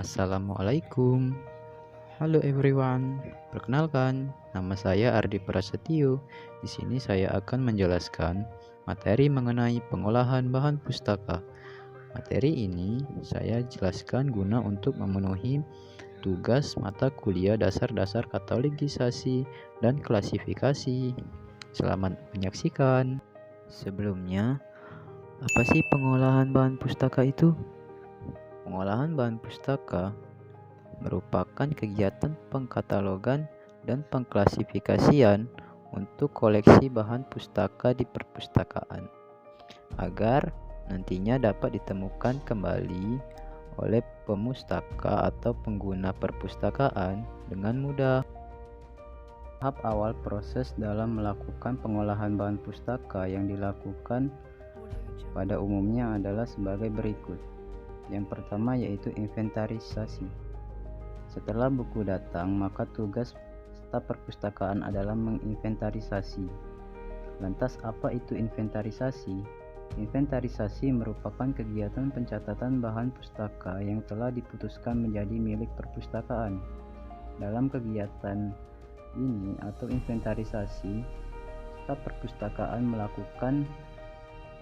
Assalamualaikum. Halo everyone. Perkenalkan, nama saya Ardi Prasetyo. Di sini saya akan menjelaskan materi mengenai pengolahan bahan pustaka. Materi ini saya jelaskan guna untuk memenuhi tugas mata kuliah dasar-dasar katalogisasi dan klasifikasi. Selamat menyaksikan. Sebelumnya, apa sih pengolahan bahan pustaka itu? Pengolahan bahan pustaka merupakan kegiatan pengkatalogan dan pengklasifikasian untuk koleksi bahan pustaka di perpustakaan agar nantinya dapat ditemukan kembali oleh pemustaka atau pengguna perpustakaan dengan mudah. Tahap awal proses dalam melakukan pengolahan bahan pustaka yang dilakukan pada umumnya adalah sebagai berikut. Yang pertama yaitu inventarisasi. Setelah buku datang, maka tugas staf perpustakaan adalah menginventarisasi. Lantas apa itu inventarisasi? Inventarisasi merupakan kegiatan pencatatan bahan pustaka yang telah diputuskan menjadi milik perpustakaan. Dalam kegiatan ini atau inventarisasi, staf perpustakaan melakukan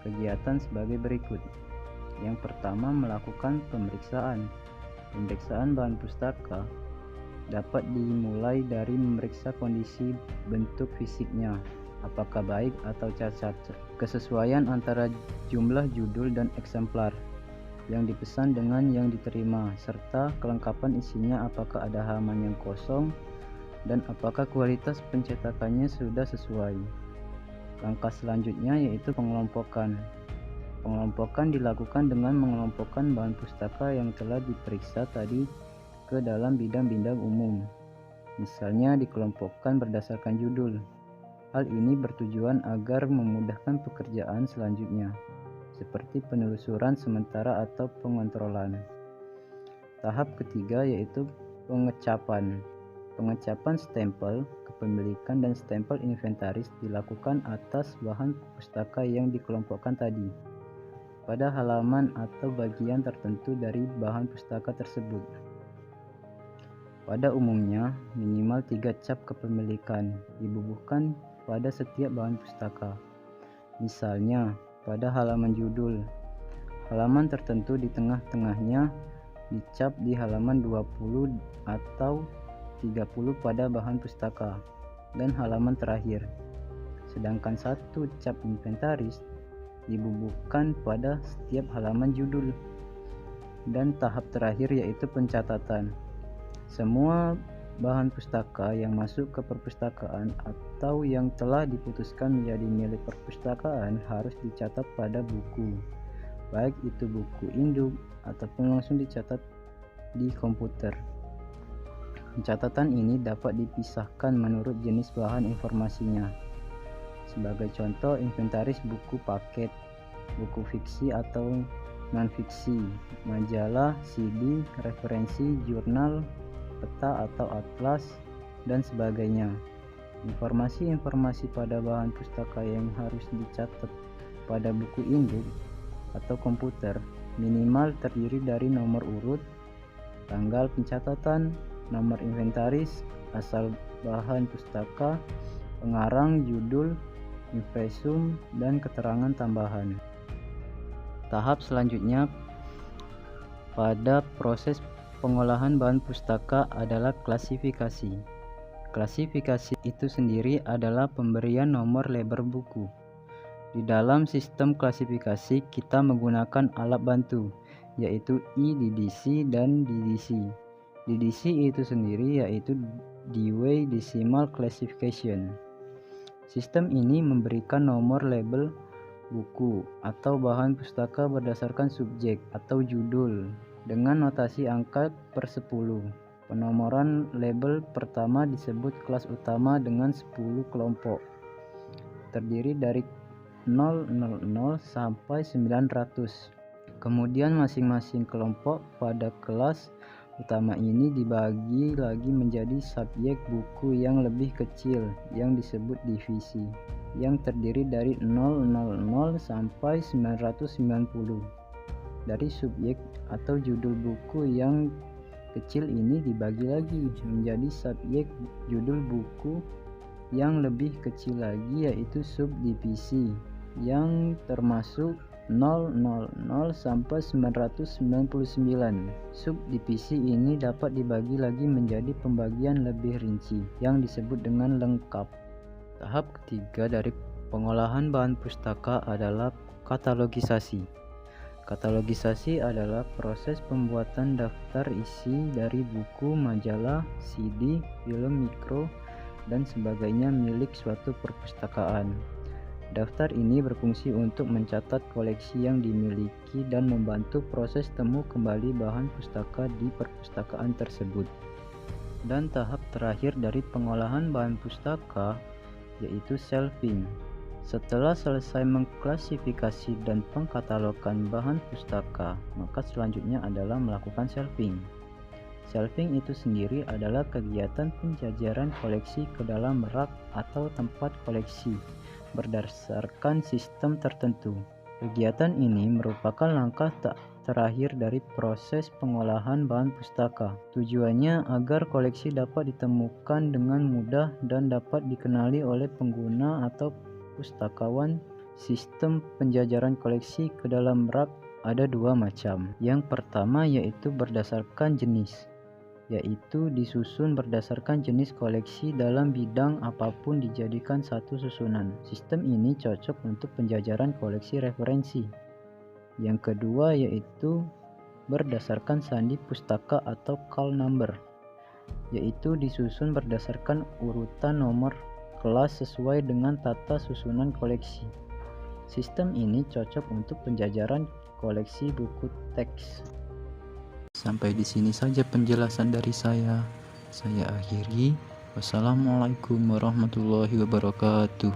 kegiatan sebagai berikut. Yang pertama, melakukan pemeriksaan. Pemeriksaan bahan pustaka dapat dimulai dari memeriksa kondisi bentuk fisiknya, apakah baik atau cacat, kesesuaian antara jumlah judul dan eksemplar yang dipesan dengan yang diterima, serta kelengkapan isinya, apakah ada halaman yang kosong dan apakah kualitas pencetakannya sudah sesuai. Langkah selanjutnya yaitu pengelompokan. Pengelompokan dilakukan dengan mengelompokkan bahan pustaka yang telah diperiksa tadi ke dalam bidang-bidang umum. Misalnya dikelompokkan berdasarkan judul. Hal ini bertujuan agar memudahkan pekerjaan selanjutnya, seperti penelusuran sementara atau pengontrolan. Tahap ketiga yaitu pengecapan. Pengecapan stempel kepemilikan dan stempel inventaris dilakukan atas bahan pustaka yang dikelompokkan tadi pada halaman atau bagian tertentu dari bahan pustaka tersebut. Pada umumnya, minimal 3 cap kepemilikan dibubuhkan pada setiap bahan pustaka. Misalnya, pada halaman judul, halaman tertentu di tengah-tengahnya dicap di halaman 20 atau 30 pada bahan pustaka dan halaman terakhir. Sedangkan 1 cap inventaris dibubuhkan pada setiap halaman judul. Dan tahap terakhir yaitu pencatatan. Semua bahan pustaka yang masuk ke perpustakaan atau yang telah diputuskan menjadi milik perpustakaan harus dicatat pada buku, baik itu buku induk ataupun langsung dicatat di komputer. Pencatatan ini dapat dipisahkan menurut jenis bahan informasinya. Sebagai contoh, inventaris buku paket, buku fiksi atau non-fiksi, majalah, CD, referensi, jurnal, peta atau atlas, dan sebagainya. Informasi-informasi pada bahan pustaka yang harus dicatat pada buku induk atau komputer minimal terdiri dari nomor urut, tanggal pencatatan, nomor inventaris, asal bahan pustaka, pengarang, judul, impresum, dan keterangan tambahan. Tahap selanjutnya pada proses pengolahan bahan pustaka adalah klasifikasi. Klasifikasi itu sendiri adalah pemberian nomor label buku. Di dalam sistem klasifikasi kita menggunakan alat bantu, yaitu IDDC dan DDC. DDC itu sendiri yaitu Dewey Decimal Classification. Sistem ini memberikan nomor label buku atau bahan pustaka berdasarkan subjek atau judul dengan notasi angka per 10. Penomoran label pertama disebut kelas utama dengan 10 kelompok, terdiri dari 000 sampai 900. Kemudian masing-masing kelompok pada kelas utama ini dibagi lagi menjadi subjek buku yang lebih kecil yang disebut divisi, yang terdiri dari 000 sampai 990. Dari subjek atau judul buku yang kecil ini dibagi lagi menjadi subjek judul buku yang lebih kecil lagi, yaitu subdivisi, yang termasuk 000 sampai 999. Subdivisi ini dapat dibagi lagi menjadi pembagian lebih rinci yang disebut dengan lengkap. Tahap ketiga dari pengolahan bahan pustaka adalah katalogisasi. Katalogisasi adalah proses pembuatan daftar isi dari buku, majalah, CD, film mikro, dan sebagainya milik suatu perpustakaan. Daftar ini berfungsi untuk mencatat koleksi yang dimiliki dan membantu proses temu kembali bahan pustaka di perpustakaan tersebut. Dan tahap terakhir dari pengolahan bahan pustaka yaitu shelving. Setelah selesai mengklasifikasi dan pengkatalogan bahan pustaka, maka selanjutnya adalah melakukan shelving. Shelving itu sendiri adalah kegiatan penjajaran koleksi ke dalam rak atau tempat koleksi berdasarkan sistem tertentu. Kegiatan ini merupakan langkah terakhir dari proses pengolahan bahan pustaka. Tujuannya agar koleksi dapat ditemukan dengan mudah dan dapat dikenali oleh pengguna atau pustakawan. Sistem penjajaran koleksi ke dalam rak ada dua macam. Yang pertama yaitu berdasarkan jenis, yaitu disusun berdasarkan jenis koleksi dalam bidang apapun dijadikan satu susunan. Sistem ini cocok untuk penjajaran koleksi referensi. Yang kedua yaitu berdasarkan sandi pustaka atau call number, yaitu disusun berdasarkan urutan nomor kelas sesuai dengan tata susunan koleksi. Sistem ini cocok untuk penjajaran koleksi buku teks. Sampai di sini saja penjelasan dari saya. Saya akhiri. Wassalamualaikum warahmatullahi wabarakatuh.